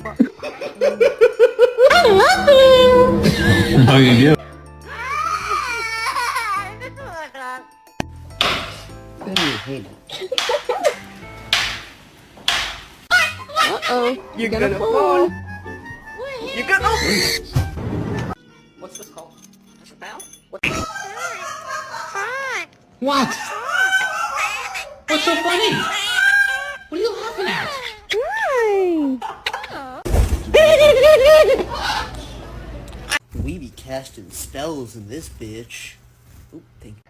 I love you! No, you do. Uh-oh. You're gonna fall. You're gonna... What's this called? Just a bell? What? What's so funny? What are you laughing at? We be casting spells in this bitch. Oop, thank you.